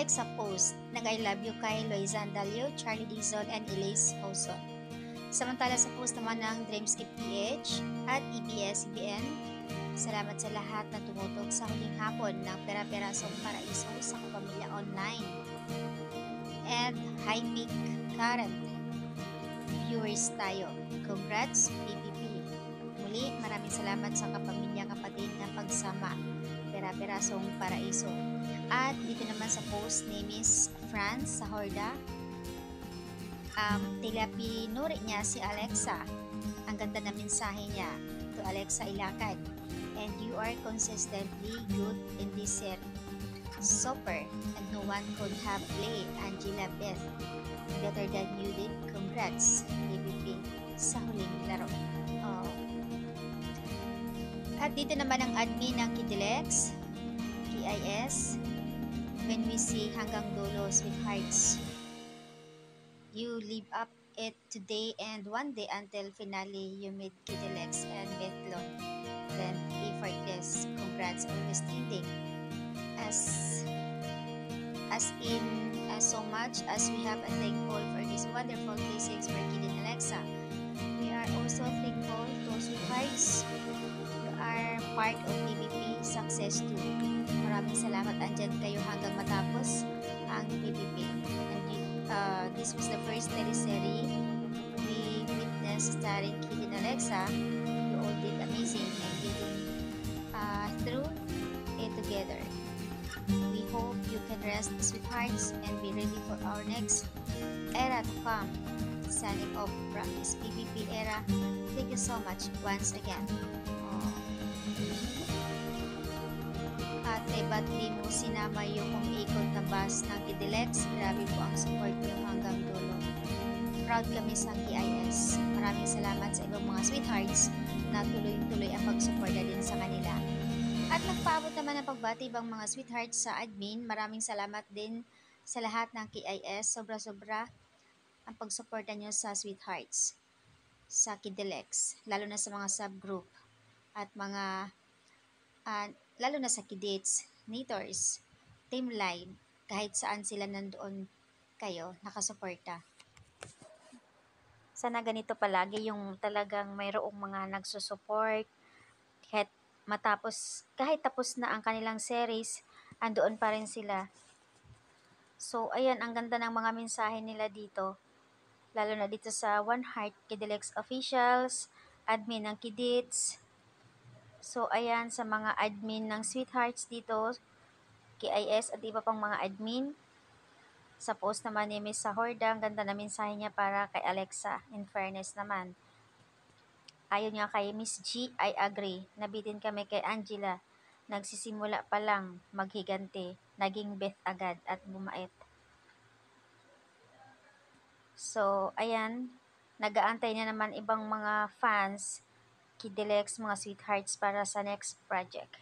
Alexa post ng I love you kay Loizan Dalio, Charlie Dizon, and Elise Hoson. Samantala sa post naman ng Dreamskip PH at EBS-CBN, salamat sa lahat na tumutok sa huling hapon ng Pera-Perasong Paraiso sa Kapamilya Online. And hi Mick Karen, viewers tayo. Congrats PPP. Muli, maraming salamat sa kapamilya kapatid na pagsama. Pera-Perasong Paraiso. At dito naman sa post ni Miss France sa Horda, pinuri niya si Alexa. Ang ganda na mensahe niya to Alexa Ilacad. And you are consistently good in this set. Super, and no one could have played Angela Beth better than you did. Congrats, PPP, sa huling laro. Oh. At dito naman ang admin ng Kidilex, KIS, when we see hanggang dulo, sweethearts. You live up it today and one day until finally you meet Kidilex and Bethlon. Then effortless. Congrats, always trending. So much as we have a thankful for this wonderful blessings for Kid and Alexa. We are also thankful to sweethearts. You are part of PPP success too. Maraming salamat, andyan kayo hanggang matapos ang PPP. And this was the first teleserie we witnessed starring Kid and Alexa. You all did amazing and getting through it together. We hope you can rest, sweethearts, and be ready for our next era to come. Signing off from this PPP era. Thank you so much once again. At ba't di mo sinama yung umiikot na bus ng Kidilex? Grabe po ang support niyo hanggang dulo. Proud kami sa KIS. Maraming salamat sa ibang mga sweethearts na tuloy-tuloy ang pagsuporta din sa kanila. At nagpaabot naman ng pagbati ibang mga sweethearts sa admin. Maraming salamat din sa lahat ng KIS. Sobra-sobra ang pagsuporta nyo sa sweethearts, sa Kidilex, lalo na sa mga subgroup at mga lalo na sa Kidates, Nators, Team Live, kahit saan sila nandoon kayo, nakasuporta. Sana ganito palagi yung talagang mayroong mga nagsusupport, kahit tapos na ang kanilang series, andoon pa rin sila. So, ayan, ang ganda ng mga mensahe nila dito. Lalo na dito sa One Heart Kidilex Officials, admin ng Kidates. So, ayan, sa mga admin ng Sweethearts dito, KIS at iba pang mga admin. Sa post naman ni Miss Sahorda, ang ganda na mensahe niya para kay Alexa. In fairness naman. Ayon nga kay Miss G, I agree. Nabitin kami kay Angela. Nagsisimula pa lang maghigante. Naging Beth agad at bumait. So, ayan. Nag-aantay na naman ibang mga fans, Kidilex, mga sweethearts para sa next project.